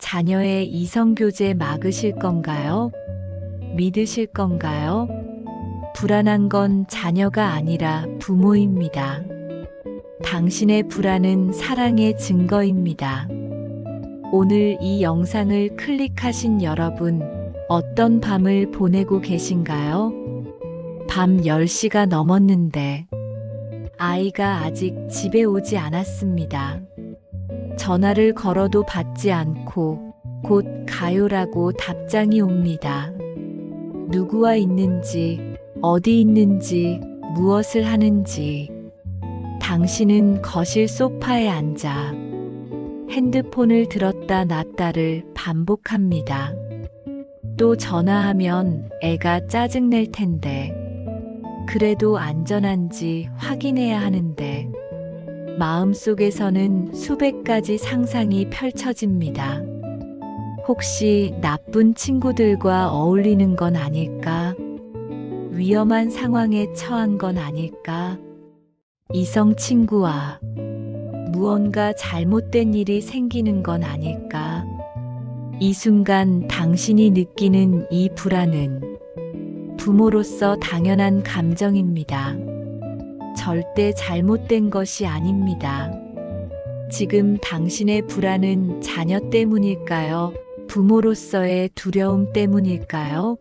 자녀의 이성교제 막으실 건가요? 믿으실 건가요? 불안한 건 자녀가 아니라 부모입니다. 당신의 불안은 사랑의 증거입니다. 오늘 이 영상을 클릭하신 여러분, 어떤 밤을 보내고 계신가요? 밤 10시가 넘었는데 아이가 아직 집에 오지 않았습니다. 전화를 걸어도 받지 않고 곧 가요라고 답장이 옵니다. 누구와 있는지, 어디 있는지, 무엇을 하는지. 당신은 거실 소파에 앉아 핸드폰을 들었다 놨다를 반복합니다. 또 전화하면 애가 짜증낼 텐데, 그래도 안전한지 확인해야 하는데, 마음속에서는 수백 가지 상상이 펼쳐집니다. 혹시 나쁜 친구들과 어울리는 건 아닐까? 위험한 상황에 처한 건 아닐까? 이성 친구와 무언가 잘못된 일이 생기는 건 아닐까? 이 순간 당신이 느끼는 이 불안은 부모로서 당연한 감정입니다. 절대 잘못된 것이 아닙니다. 지금 당신의 불안은 자녀 때문일까요? 부모로서의 두려움 때문일까요?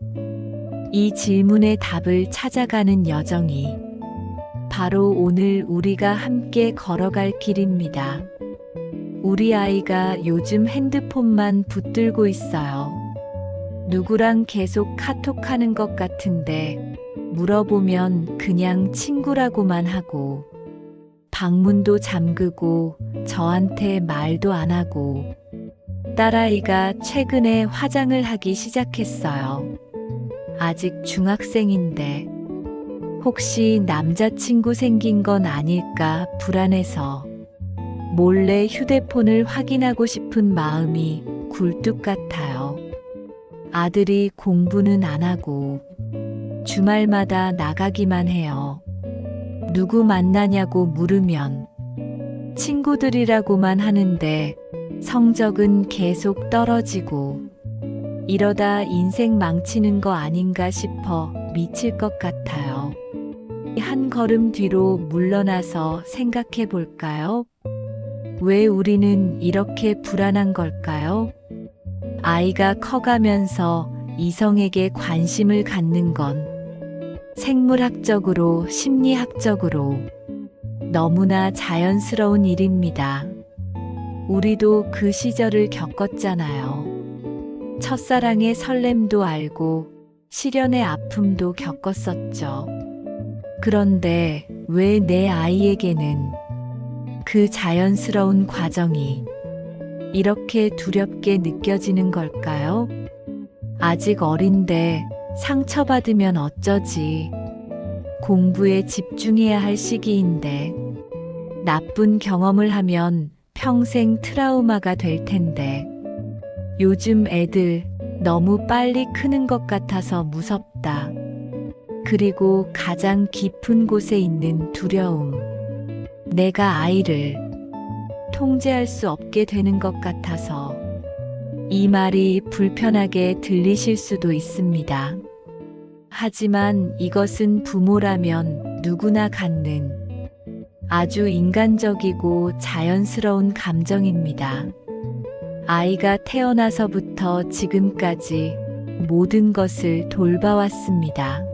이 질문의 답을 찾아가는 여정이 바로 오늘 우리가 함께 걸어갈 길입니다. 우리 아이가 요즘 핸드폰만 붙들고 있어요. 누구랑 계속 카톡하는 것 같은데 물어보면 그냥 친구라고만 하고, 방문도 잠그고 저한테 말도 안 하고, 딸아이가 최근에 화장을 하기 시작했어요. 아직 중학생인데 혹시 남자친구 생긴 건 아닐까 불안해서 몰래 휴대폰을 확인하고 싶은 마음이 굴뚝 같아요. 아들이 공부는 안 하고 주말마다 나가기만 해요. 누구 만나냐고 물으면 친구들이라고만 하는데 성적은 계속 떨어지고, 이러다 인생 망치는 거 아닌가 싶어 미칠 것 같아요. 한 걸음 뒤로 물러나서 생각해 볼까요? 왜 우리는 이렇게 불안한 걸까요? 아이가 커가면서 이성에게 관심을 갖는 건 생물학적으로, 심리학적으로 너무나 자연스러운 일입니다. 우리도 그 시절을 겪었잖아요. 첫사랑의 설렘도 알고 실연의 아픔도 겪었었죠. 그런데 왜 내 아이에게는 그 자연스러운 과정이 이렇게 두렵게 느껴지는 걸까요? 아직 어린데 상처받으면 어쩌지? 공부에 집중해야 할 시기인데, 나쁜 경험을 하면 평생 트라우마가 될 텐데, 요즘 애들 너무 빨리 크는 것 같아서 무섭다. 그리고 가장 깊은 곳에 있는 두려움. 내가 아이를 통제할 수 없게 되는 것 같아서. 이 말이 불편하게 들리실 수도 있습니다. 하지만 이것은 부모라면 누구나 갖는 아주 인간적이고 자연스러운 감정입니다. 아이가 태어나서부터 지금까지 모든 것을 돌봐왔습니다.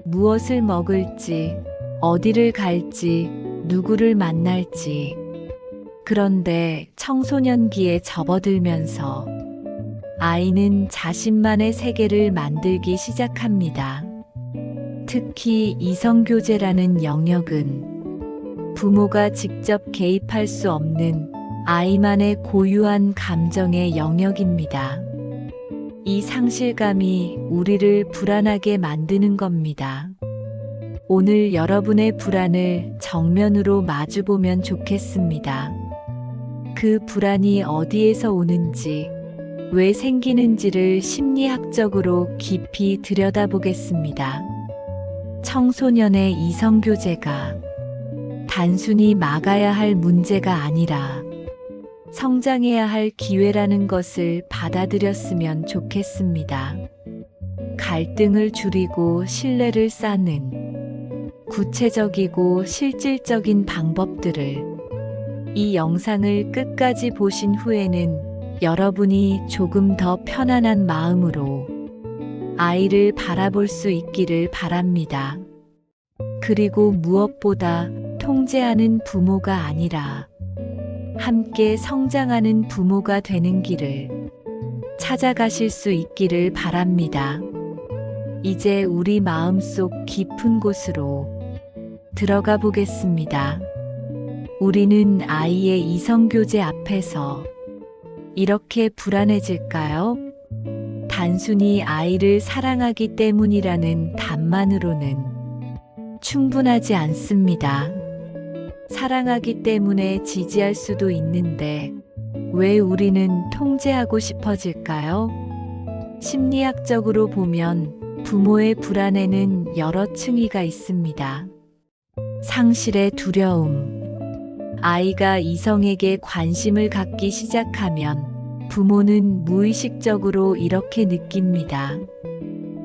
무엇을 먹을지, 어디를 갈지, 누구를 만날지. 그런데 청소년기에 접어들면서 아이는 자신만의 세계를 만들기 시작합니다. 특히 이성교제라는 영역은 부모가 직접 개입할 수 없는 아이만의 고유한 감정의 영역입니다. 이 상실감이 우리를 불안하게 만드는 겁니다. 오늘 여러분의 불안을 정면으로 마주보면 좋겠습니다. 그 불안이 어디에서 오는지, 왜 생기는지를 심리학적으로 깊이 들여다보겠습니다. 청소년의 이성교제가 단순히 막아야 할 문제가 아니라 성장해야 할 기회라는 것을 받아들였으면 좋겠습니다. 갈등을 줄이고 신뢰를 쌓는 구체적이고 실질적인 방법들을 이 영상을 끝까지 보신 후에는 여러분이 조금 더 편안한 마음으로 아이를 바라볼 수 있기를 바랍니다. 그리고 무엇보다 통제하는 부모가 아니라 함께 성장하는 부모가 되는 길을 찾아가실 수 있기를 바랍니다. 이제 우리 마음속 깊은 곳으로 들어가 보겠습니다. 우리는 아이의 이성교제 앞에서 이렇게 불안해질까요? 단순히 아이를 사랑하기 때문이라는 답만으로는 충분하지 않습니다. 사랑하기 때문에 지지할 수도 있는데 왜 우리는 통제하고 싶어질까요? 심리학적으로 보면 부모의 불안에는 여러 층위가 있습니다. 상실의 두려움. 아이가 이성에게 관심을 갖기 시작하면 부모는 무의식적으로 이렇게 느낍니다.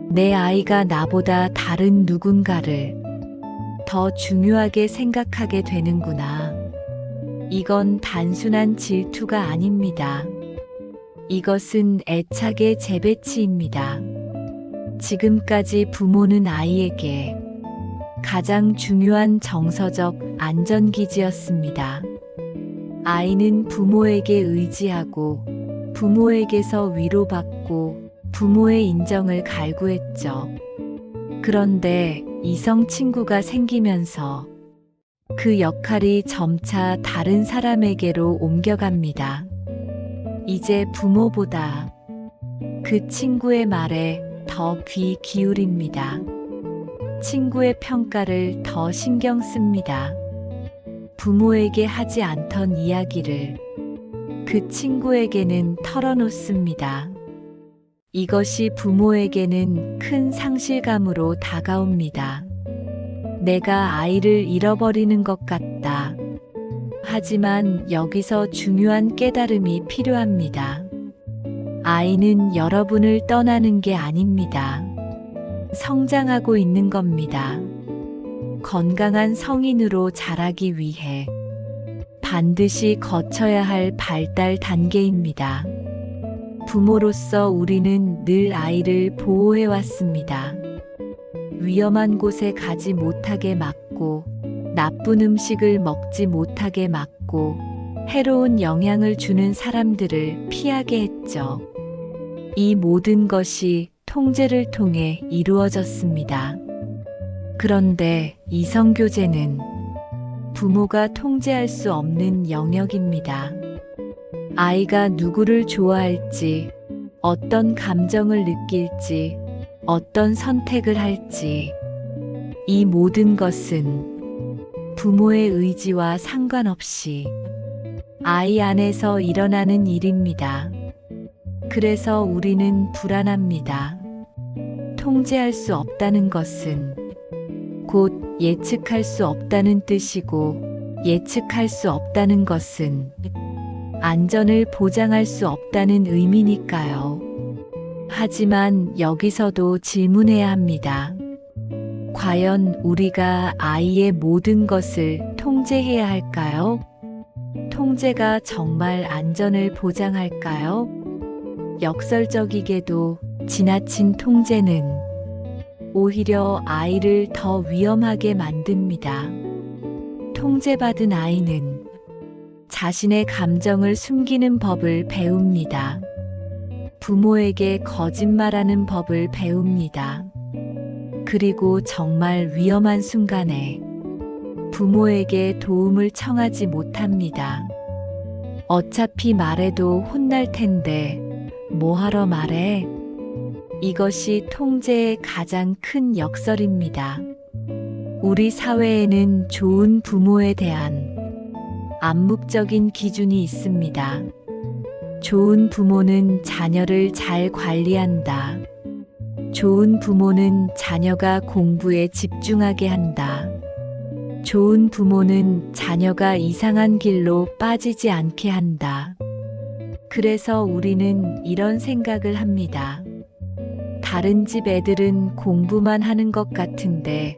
내 아이가 나보다 다른 누군가를 더 중요하게 생각하게 되는구나. 이건 단순한 질투가 아닙니다. 이것은 애착의 재배치입니다. 지금까지 부모는 아이에게 가장 중요한 정서적 안전기지였습니다. 아이는 부모에게 의지하고 부모에게서 위로받고 부모의 인정을 갈구했죠. 그런데 이성 친구가 생기면서 그 역할이 점차 다른 사람에게로 옮겨갑니다. 이제 부모보다 그 친구의 말에 더 귀 기울입니다. 친구의 평가를 더 신경 씁니다. 부모에게 하지 않던 이야기를 그 친구에게는 털어놓습니다. 이것이 부모에게는 큰 상실감으로 다가옵니다. 내가 아이를 잃어버리는 것 같다. 하지만 여기서 중요한 깨달음이 필요합니다. 아이는 여러분을 떠나는 게 아닙니다. 성장하고 있는 겁니다. 건강한 성인으로 자라기 위해 반드시 거쳐야 할 발달 단계입니다. 부모로서 우리는 늘 아이를 보호해 왔습니다. 위험한 곳에 가지 못하게 막고, 나쁜 음식을 먹지 못하게 막고, 해로운 영향을 주는 사람들을 피하게 했죠. 이 모든 것이 통제를 통해 이루어졌습니다. 그런데 이성교제는 부모가 통제할 수 없는 영역입니다. 아이가 누구를 좋아할지, 어떤 감정을 느낄지, 어떤 선택을 할지, 이 모든 것은 부모의 의지와 상관없이 아이 안에서 일어나는 일입니다. 그래서 우리는 불안합니다. 통제할 수 없다는 것은 곧 예측할 수 없다는 뜻이고, 예측할 수 없다는 것은 안전을 보장할 수 없다는 의미니까요. 하지만 여기서도 질문해야 합니다. 과연 우리가 아이의 모든 것을 통제해야 할까요? 통제가 정말 안전을 보장할까요? 역설적이게도 지나친 통제는 오히려 아이를 더 위험하게 만듭니다. 통제받은 아이는 자신의 감정을 숨기는 법을 배웁니다. 부모에게 거짓말하는 법을 배웁니다. 그리고 정말 위험한 순간에 부모에게 도움을 청하지 못합니다. 어차피 말해도 혼날 텐데 뭐하러 말해? 이것이 통제의 가장 큰 역설입니다. 우리 사회에는 좋은 부모에 대한 암묵적인 기준이 있습니다. 좋은 부모는 자녀를 잘 관리한다. 좋은 부모는 자녀가 공부에 집중하게 한다. 좋은 부모는 자녀가 이상한 길로 빠지지 않게 한다. 그래서 우리는 이런 생각을 합니다. 다른 집 애들은 공부만 하는 것 같은데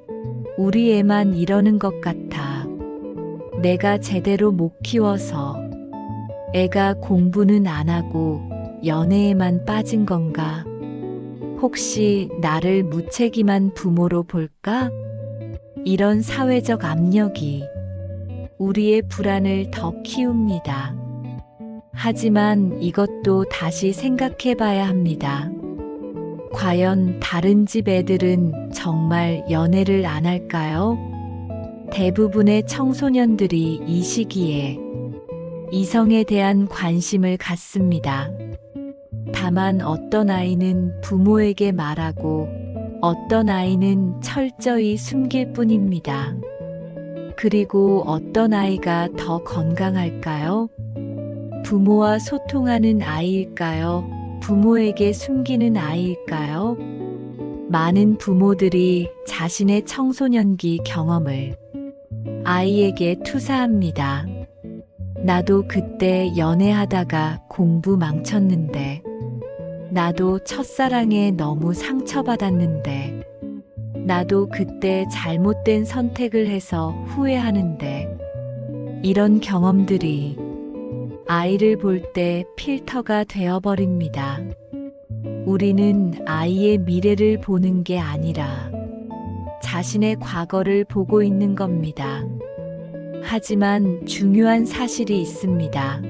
우리 애만 이러는 것 같아. 내가 제대로 못 키워서 애가 공부는 안 하고 연애에만 빠진 건가? 혹시 나를 무책임한 부모로 볼까? 이런 사회적 압력이 우리의 불안을 더 키웁니다. 하지만 이것도 다시 생각해 봐야 합니다. 과연 다른 집 애들은 정말 연애를 안 할까요? 대부분의 청소년들이 이 시기에 이성에 대한 관심을 갖습니다. 다만 어떤 아이는 부모에게 말하고 어떤 아이는 철저히 숨길 뿐입니다. 그리고 어떤 아이가 더 건강할까요? 부모와 소통하는 아이일까요? 부모에게 숨기는 아이일까요? 많은 부모들이 자신의 청소년기 경험을 아이에게 투사합니다. 나도 그때 연애하다가 공부 망쳤는데, 나도 첫사랑에 너무 상처받았는데, 나도 그때 잘못된 선택을 해서 후회하는데, 이런 경험들이 아이를 볼 때 필터가 되어버립니다. 우리는 아이의 미래를 보는 게 아니라 자신의 과거를 보고 있는 겁니다. 하지만 중요한 사실이 있습니다.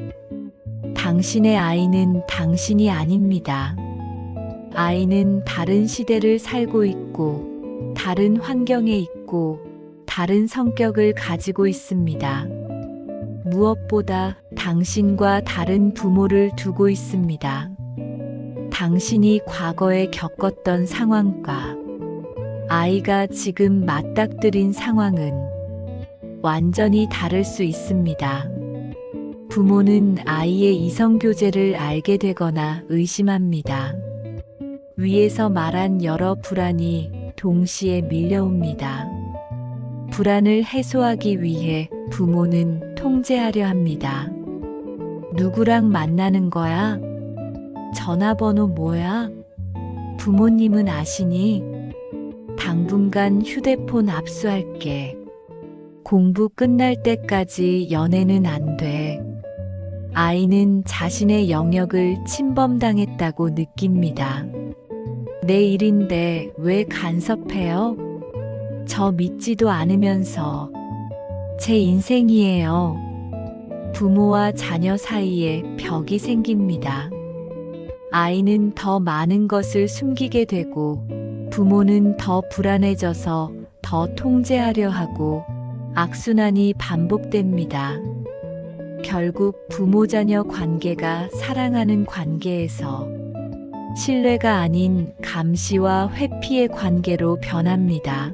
당신의 아이는 당신이 아닙니다. 아이는 다른 시대를 살고 있고, 다른 환경에 있고, 다른 성격을 가지고 있습니다. 무엇보다 당신과 다른 부모를 두고 있습니다. 당신이 과거에 겪었던 상황과 아이가 지금 맞닥뜨린 상황은 완전히 다를 수 있습니다. 부모는 아이의 이성교제를 알게 되거나 의심합니다. 위에서 말한 여러 불안이 동시에 밀려옵니다. 불안을 해소하기 위해 부모는 통제하려 합니다. 누구랑 만나는 거야? 전화번호 뭐야? 부모님은 아시니? 당분간 휴대폰 압수할게. 공부 끝날 때까지 연애는 안 돼. 아이는 자신의 영역을 침범당했다고 느낍니다. 내 일인데 왜 간섭해요? 저 믿지도 않으면서 제 인생이에요. 부모와 자녀 사이에 벽이 생깁니다. 아이는 더 많은 것을 숨기게 되고 부모는 더 불안해져서 더 통제하려 하고 악순환이 반복됩니다. 결국 부모-자녀 관계가 사랑하는 관계에서 신뢰가 아닌 감시와 회피의 관계로 변합니다.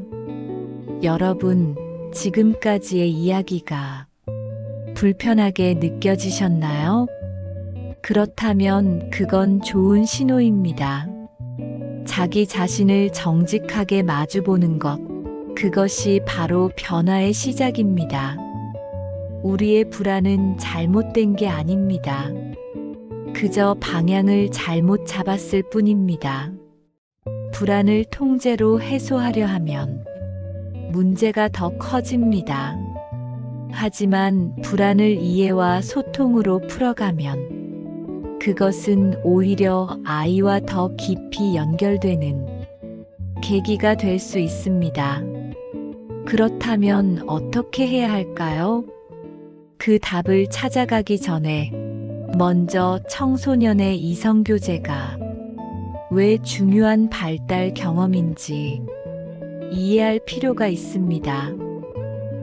여러분, 지금까지의 이야기가 불편하게 느껴지셨나요? 그렇다면 그건 좋은 신호입니다. 자기 자신을 정직하게 마주보는 것, 그것이 바로 변화의 시작입니다. 우리의 불안은 잘못된 게 아닙니다. 그저 방향을 잘못 잡았을 뿐입니다. 불안을 통제로 해소하려 하면 문제가 더 커집니다. 하지만 불안을 이해와 소통으로 풀어가면 그것은 오히려 아이와 더 깊이 연결되는 계기가 될 수 있습니다. 그렇다면 어떻게 해야 할까요? 그 답을 찾아가기 전에 먼저 청소년의 이성교제가 왜 중요한 발달 경험인지 이해할 필요가 있습니다.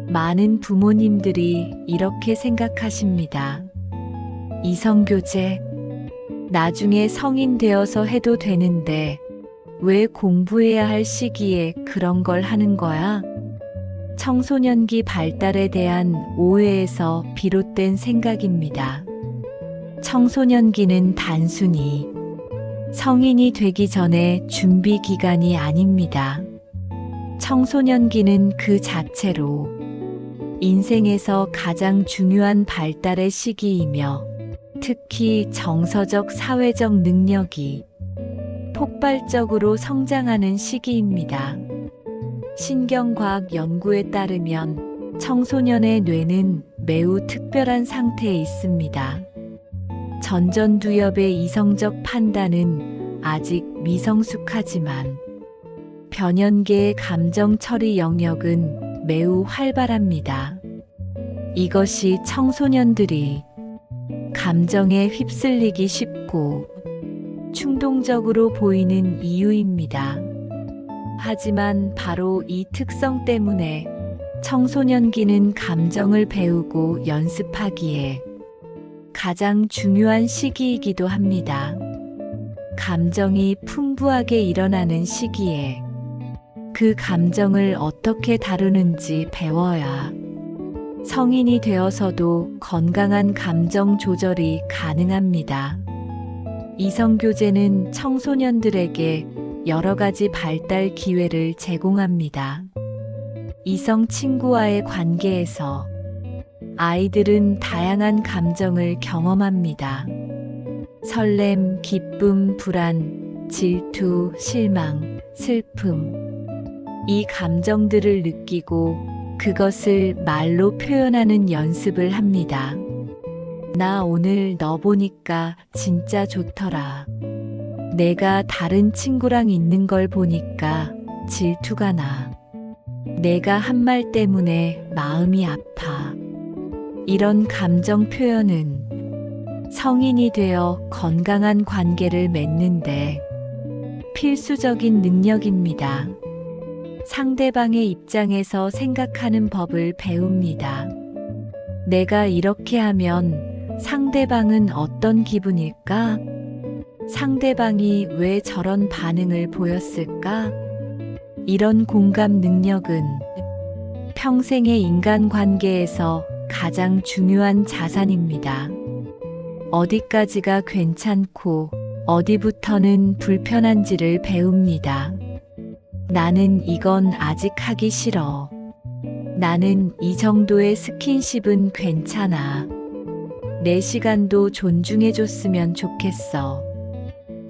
많은 부모님들이 이렇게 생각하십니다. 이성교제, 나중에 성인 되어서 해도 되는데 왜 공부해야 할 시기에 그런 걸 하는 거야? 청소년기 발달에 대한 오해에서 비롯된 생각입니다. 청소년기는 단순히 성인이 되기 전에 준비 기간이 아닙니다. 청소년기는 그 자체로 인생에서 가장 중요한 발달의 시기이며 특히 정서적 사회적 능력이 폭발적으로 성장하는 시기입니다. 신경과학 연구에 따르면 청소년의 뇌는 매우 특별한 상태에 있습니다. 전전두엽의 이성적 판단은 아직 미성숙하지만 변연계의 감정 처리 영역은 매우 활발합니다. 이것이 청소년들이 감정에 휩쓸리기 쉽고 충동적으로 보이는 이유입니다. 하지만 바로 이 특성 때문에 청소년기는 감정을 배우고 연습하기에 가장 중요한 시기이기도 합니다. 감정이 풍부하게 일어나는 시기에 그 감정을 어떻게 다루는지 배워야 성인이 되어서도 건강한 감정 조절이 가능합니다. 이성교제는 청소년들에게 여러 가지 발달 기회를 제공합니다. 이성 친구와의 관계에서 아이들은 다양한 감정을 경험합니다. 설렘, 기쁨, 불안, 질투, 실망, 슬픔. 이 감정들을 느끼고 그것을 말로 표현하는 연습을 합니다. 나 오늘 너 보니까 진짜 좋더라. 내가 다른 친구랑 있는 걸 보니까 질투가 나. 내가 한 말 때문에 마음이 아파. 이런 감정 표현은 성인이 되어 건강한 관계를 맺는데 필수적인 능력입니다. 상대방의 입장에서 생각하는 법을 배웁니다. 내가 이렇게 하면 상대방은 어떤 기분일까? 상대방이 왜 저런 반응을 보였을까? 이런 공감 능력은 평생의 인간관계에서 가장 중요한 자산입니다. 어디까지가 괜찮고 어디부터는 불편한지를 배웁니다. 나는 이건 아직 하기 싫어. 나는 이 정도의 스킨십은 괜찮아. 내 시간도 존중해줬으면 좋겠어.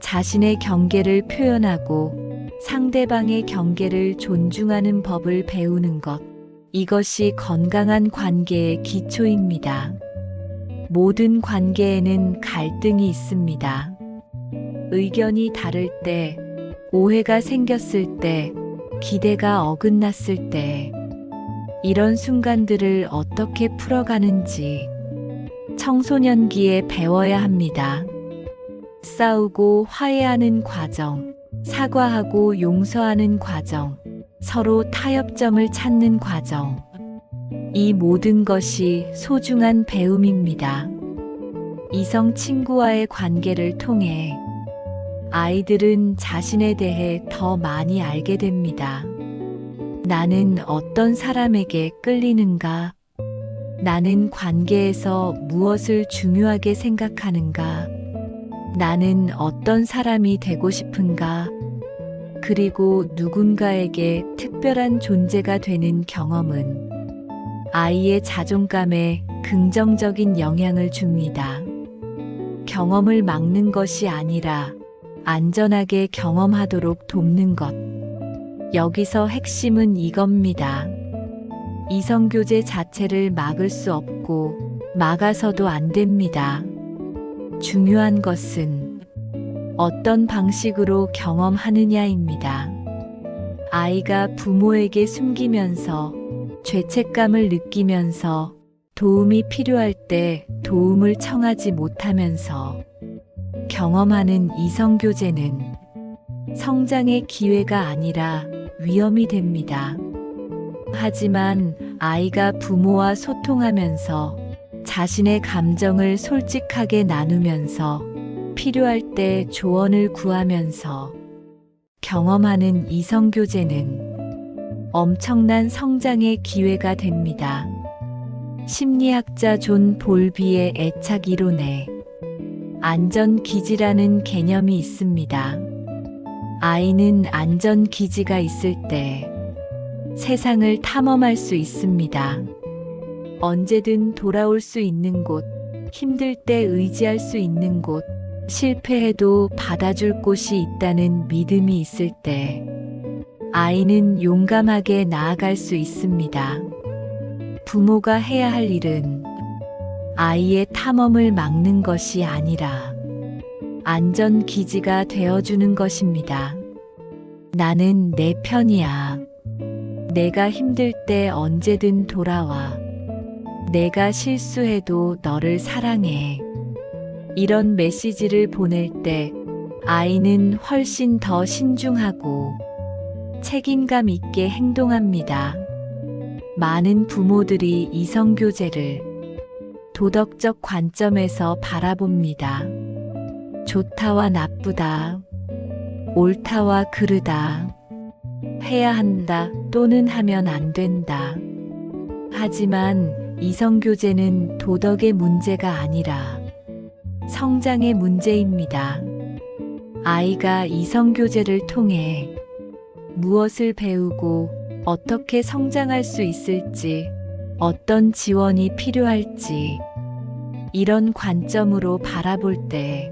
자신의 경계를 표현하고 상대방의 경계를 존중하는 법을 배우는 것. 이것이 건강한 관계의 기초입니다. 모든 관계에는 갈등이 있습니다. 의견이 다를 때, 오해가 생겼을 때, 기대가 어긋났을 때, 이런 순간들을 어떻게 풀어가는지 청소년기에 배워야 합니다. 싸우고 화해하는 과정, 사과하고 용서하는 과정, 서로 타협점을 찾는 과정. 이 모든 것이 소중한 배움입니다. 이성 친구와의 관계를 통해 아이들은 자신에 대해 더 많이 알게 됩니다. 나는 어떤 사람에게 끌리는가? 나는 관계에서 무엇을 중요하게 생각하는가? 나는 어떤 사람이 되고 싶은가? 그리고 누군가에게 특별한 존재가 되는 경험은 아이의 자존감에 긍정적인 영향을 줍니다. 경험을 막는 것이 아니라 안전하게 경험하도록 돕는 것. 여기서 핵심은 이겁니다. 이성교제 자체를 막을 수 없고 막아서도 안 됩니다. 중요한 것은 어떤 방식으로 경험하느냐입니다. 아이가 부모에게 숨기면서 죄책감을 느끼면서 도움이 필요할 때 도움을 청하지 못하면서 경험하는 이성교제는 성장의 기회가 아니라 위험이 됩니다. 하지만 아이가 부모와 소통하면서 자신의 감정을 솔직하게 나누면서 필요할 때 조언을 구하면서 경험하는 이성교제는 엄청난 성장의 기회가 됩니다. 심리학자 존 볼비의 애착 이론에 안전기지라는 개념이 있습니다. 아이는 안전기지가 있을 때 세상을 탐험할 수 있습니다. 언제든 돌아올 수 있는 곳, 힘들 때 의지할 수 있는 곳, 실패해도 받아줄 곳이 있다는 믿음이 있을 때 아이는 용감하게 나아갈 수 있습니다. 부모가 해야 할 일은 아이의 탐험을 막는 것이 아니라 안전기지가 되어주는 것입니다. 나는 내 편이야. 내가 힘들 때 언제든 돌아와. 내가 실수해도 너를 사랑해. 이런 메시지를 보낼 때 아이는 훨씬 더 신중하고 책임감 있게 행동합니다. 많은 부모들이 이성교제를 도덕적 관점에서 바라봅니다. 좋다와 나쁘다, 옳다와 그르다, 해야 한다 또는 하면 안 된다. 하지만 이성교제는 도덕의 문제가 아니라 성장의 문제입니다. 아이가 이성교제를 통해 무엇을 배우고 어떻게 성장할 수 있을지, 어떤 지원이 필요할지, 이런 관점으로 바라볼 때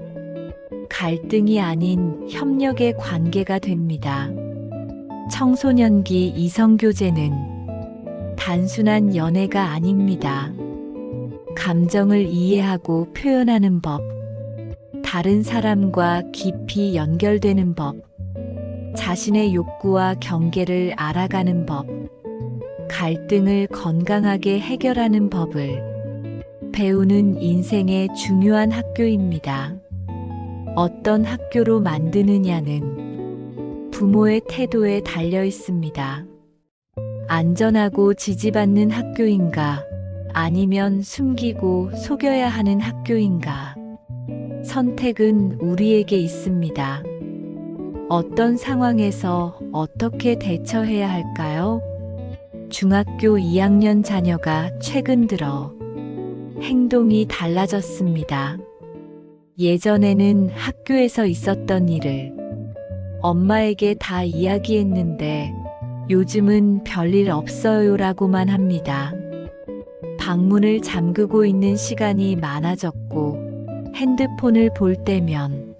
갈등이 아닌 협력의 관계가 됩니다. 청소년기 이성교제는 단순한 연애가 아닙니다. 감정을 이해하고 표현하는 법, 다른 사람과 깊이 연결되는 법, 자신의 욕구와 경계를 알아가는 법, 갈등을 건강하게 해결하는 법을 배우는 인생의 중요한 학교입니다. 어떤 학교로 만드느냐는 부모의 태도에 달려 있습니다. 안전하고 지지받는 학교인가, 아니면 숨기고 속여야 하는 학교인가? 선택은 우리에게 있습니다. 어떤 상황에서 어떻게 대처해야 할까요? 중학교 2학년 자녀가 최근 들어 행동이 달라졌습니다. 예전에는 학교에서 있었던 일을 엄마에게 다 이야기했는데 요즘은 별일 없어요라고만 합니다. 방문을 잠그고 있는 시간이 많아졌고 핸드폰을 볼 때면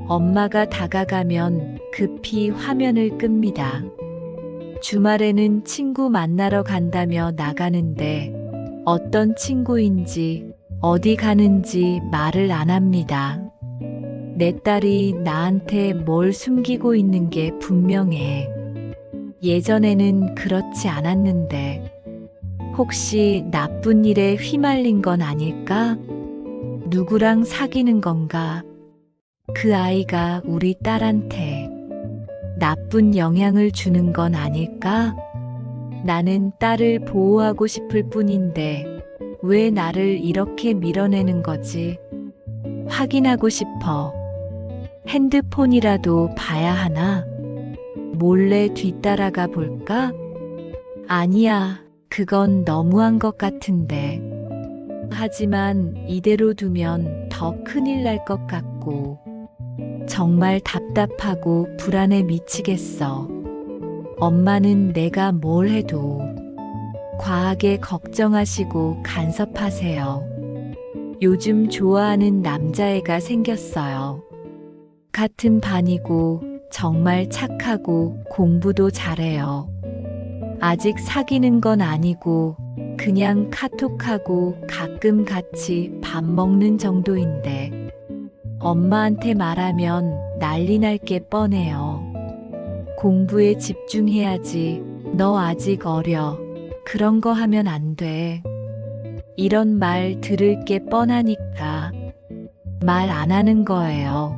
엄마가 다가가면 급히 화면을 끕니다. 주말에는 친구 만나러 간다며 나가는데 어떤 친구인지 어디 가는지 말을 안 합니다. 내 딸이 나한테 뭘 숨기고 있는 게 분명해. 예전에는 그렇지 않았는데 혹시 나쁜 일에 휘말린 건 아닐까? 누구랑 사귀는 건가? 그 아이가 우리 딸한테 나쁜 영향을 주는 건 아닐까? 나는 딸을 보호하고 싶을 뿐인데 왜 나를 이렇게 밀어내는 거지? 확인하고 싶어. 핸드폰이라도 봐야 하나? 몰래 뒤따라가 볼까? 아니야, 그건 너무한 것 같은데. 하지만 이대로 두면 더 큰일 날 것 같고 정말 답답하고 불안에 미치겠어. 엄마는 내가 뭘 해도 과하게 걱정하시고 간섭하세요. 요즘 좋아하는 남자애가 생겼어요. 같은 반이고 정말 착하고 공부도 잘해요. 아직 사귀는 건 아니고 그냥 카톡하고 가끔 같이 밥 먹는 정도인데 엄마한테 말하면 난리 날 게 뻔해요. 공부에 집중해야지. 너 아직 어려. 그런 거 하면 안 돼. 이런 말 들을 게 뻔하니까 말 안 하는 거예요.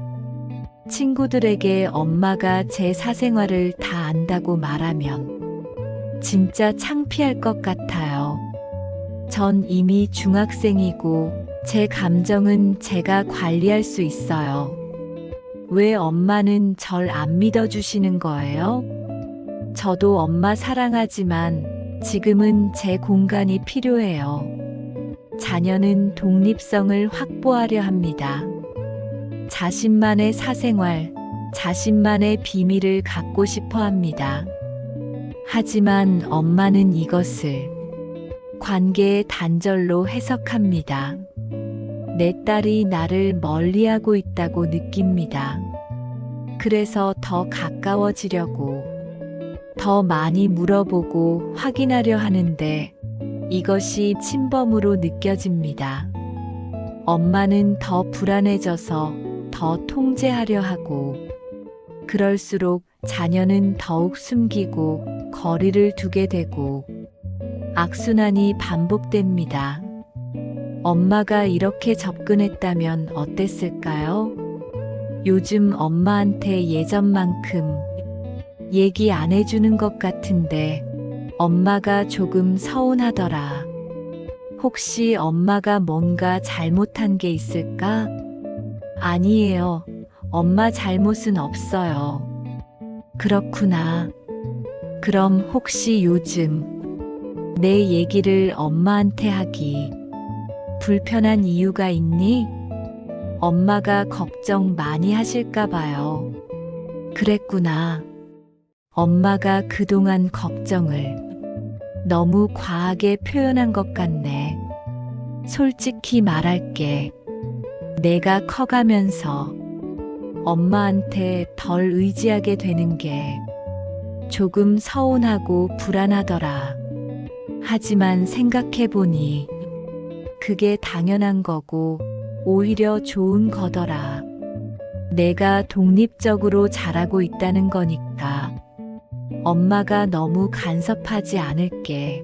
친구들에게 엄마가 제 사생활을 다 안다고 말하면 진짜 창피할 것 같아요. 전 이미 중학생이고 제 감정은 제가 관리할 수 있어요. 왜 엄마는 절 안 믿어주시는 거예요? 저도 엄마 사랑하지만 지금은 제 공간이 필요해요. 자녀는 독립성을 확보하려 합니다. 자신만의 사생활, 자신만의 비밀을 갖고 싶어 합니다. 하지만 엄마는 이것을 관계의 단절로 해석합니다. 내 딸이 나를 멀리하고 있다고 느낍니다. 그래서 더 가까워지려고, 더 많이 물어보고 확인하려 하는데 이것이 침범으로 느껴집니다. 엄마는 더 불안해져서 더 통제하려 하고, 그럴수록 자녀는 더욱 숨기고 거리를 두게 되고 악순환이 반복됩니다. 엄마가 이렇게 접근했다면 어땠을까요? 요즘 엄마한테 예전만큼 얘기 안 해주는 것 같은데 엄마가 조금 서운하더라. 혹시 엄마가 뭔가 잘못한 게 있을까? 아니에요. 엄마 잘못은 없어요. 그렇구나. 그럼 혹시 요즘 내 얘기를 엄마한테 하기 불편한 이유가 있니? 엄마가 걱정 많이 하실까 봐요. 그랬구나. 엄마가 그동안 걱정을 너무 과하게 표현한 것 같네. 솔직히 말할게. 내가 커가면서 엄마한테 덜 의지하게 되는 게 조금 서운하고 불안하더라. 하지만 생각해보니 그게 당연한 거고 오히려 좋은 거더라. 내가 독립적으로 자라고 있다는 거니까 엄마가 너무 간섭하지 않을게.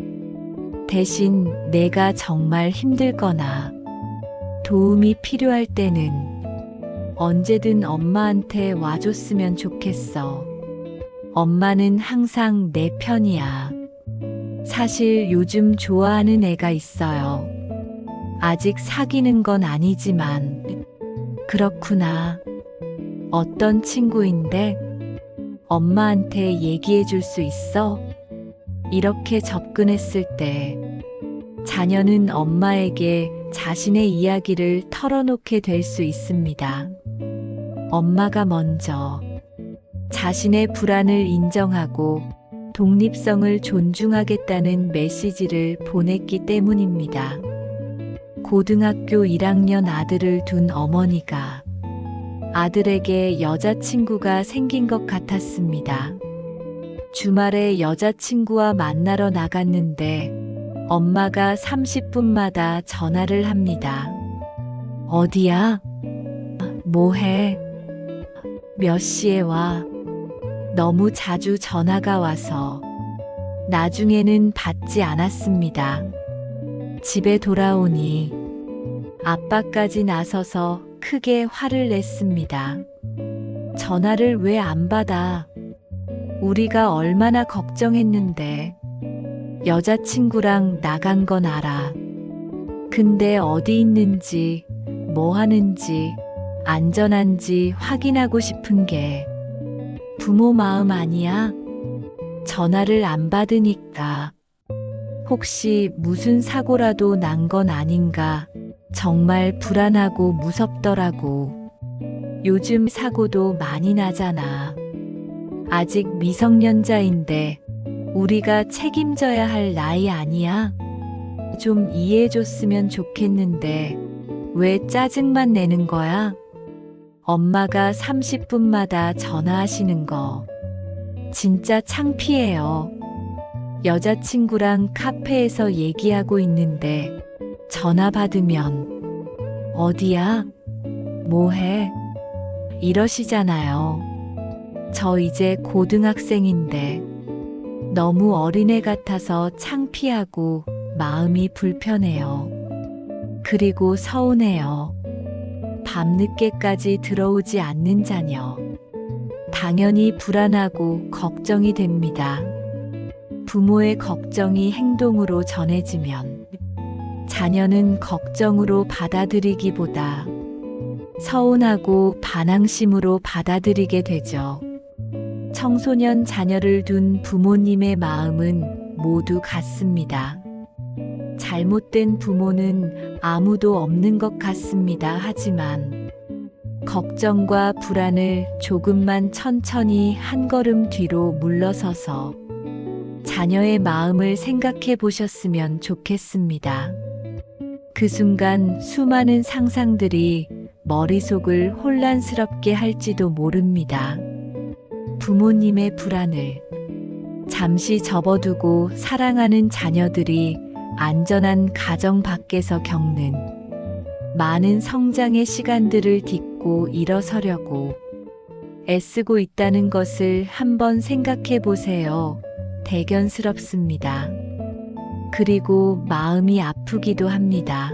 대신 내가 정말 힘들거나 도움이 필요할 때는 언제든 엄마한테 와줬으면 좋겠어. 엄마는 항상 내 편이야. 사실 요즘 좋아하는 애가 있어요. 아직 사귀는 건 아니지만. 그렇구나. 어떤 친구인데? 엄마한테 얘기해 줄 수 있어? 이렇게 접근했을 때 자녀는 엄마에게 자신의 이야기를 털어놓게 될 수 있습니다. 엄마가 먼저 자신의 불안을 인정하고 독립성을 존중하겠다는 메시지를 보냈기 때문입니다. 고등학교 1학년 아들을 둔 어머니가 아들에게 여자친구가 생긴 것 같았습니다. 주말에 여자친구와 만나러 나갔는데 엄마가 30분마다 전화를 합니다. 어디야? 뭐해? 몇 시에 와? 너무 자주 전화가 와서 나중에는 받지 않았습니다. 집에 돌아오니 아빠까지 나서서 크게 화를 냈습니다. 전화를 왜 안 받아? 우리가 얼마나 걱정했는데. 여자친구랑 나간 건 알아. 근데 어디 있는지, 뭐 하는지, 안전한지 확인하고 싶은 게 부모 마음 아니야? 전화를 안 받으니까. 혹시 무슨 사고라도 난 건 아닌가? 정말 불안하고 무섭더라고. 요즘 사고도 많이 나잖아. 아직 미성년자인데 우리가 책임져야 할 나이 아니야? 좀 이해해줬으면 좋겠는데 왜 짜증만 내는 거야? 엄마가 30분마다 전화하시는 거 진짜 창피해요. 여자친구랑 카페에서 얘기하고 있는데 전화 받으면 어디야? 뭐해? 이러시잖아요. 저 이제 고등학생인데 너무 어린애 같아서 창피하고 마음이 불편해요. 그리고 서운해요. 밤늦게까지 들어오지 않는 자녀. 당연히 불안하고 걱정이 됩니다. 부모의 걱정이 행동으로 전해지면 자녀는 걱정으로 받아들이기보다 서운하고 반항심으로 받아들이게 되죠. 청소년 자녀를 둔 부모님의 마음은 모두 같습니다. 잘못된 부모는 아무도 없는 것 같습니다. 하지만 걱정과 불안을 조금만 천천히 한 걸음 뒤로 물러서서 자녀의 마음을 생각해 보셨으면 좋겠습니다. 그 순간 수많은 상상들이 머릿속을 혼란스럽게 할지도 모릅니다. 부모님의 불안을 잠시 접어두고 사랑하는 자녀들이 안전한 가정 밖에서 겪는 많은 성장의 시간들을 딛고 일어서려고 애쓰고 있다는 것을 한번 생각해 보세요. 대견스럽습니다. 그리고 마음이 아프기도 합니다.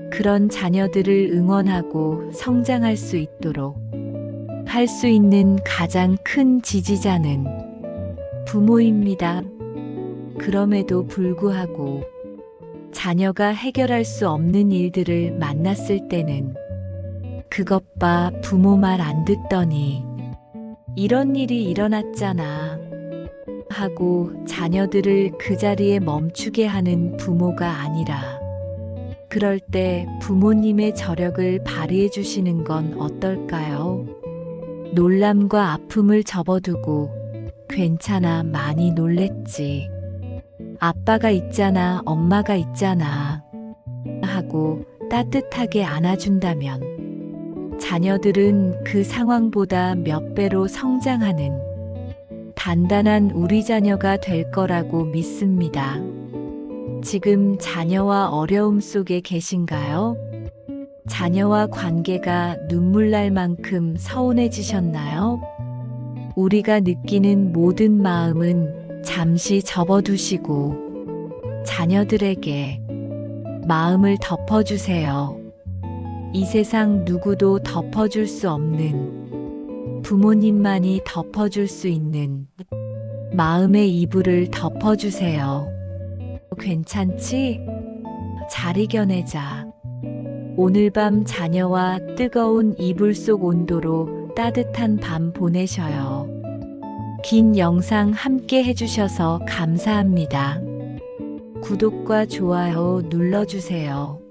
그런 자녀들을 응원하고 성장할 수 있도록 할 수 있는 가장 큰 지지자는 부모입니다. 그럼에도 불구하고 자녀가 해결할 수 없는 일들을 만났을 때는 그것 봐 부모 말 안 듣더니 이런 일이 일어났잖아 하고 자녀들을 그 자리에 멈추게 하는 부모가 아니라 그럴 때 부모님의 저력을 발휘해 주시는 건 어떨까요? 놀람과 아픔을 접어두고 괜찮아, 많이 놀랬지. 아빠가 있잖아, 엄마가 있잖아 하고 따뜻하게 안아준다면 자녀들은 그 상황보다 몇 배로 성장하는 단단한 우리 자녀가 될 거라고 믿습니다. 지금 자녀와 어려움 속에 계신가요? 자녀와 관계가 눈물 날 만큼 서운해지셨나요? 우리가 느끼는 모든 마음은 잠시 접어두시고 자녀들에게 마음을 덮어주세요. 이 세상 누구도 덮어줄 수 없는 부모님만이 덮어줄 수 있는 마음의 이불을 덮어주세요. 괜찮지? 잘 이겨내자. 오늘 밤 자녀와 뜨거운 이불 속 온도로 따뜻한 밤 보내셔요. 긴 영상 함께 해주셔서 감사합니다. 구독과 좋아요 눌러주세요.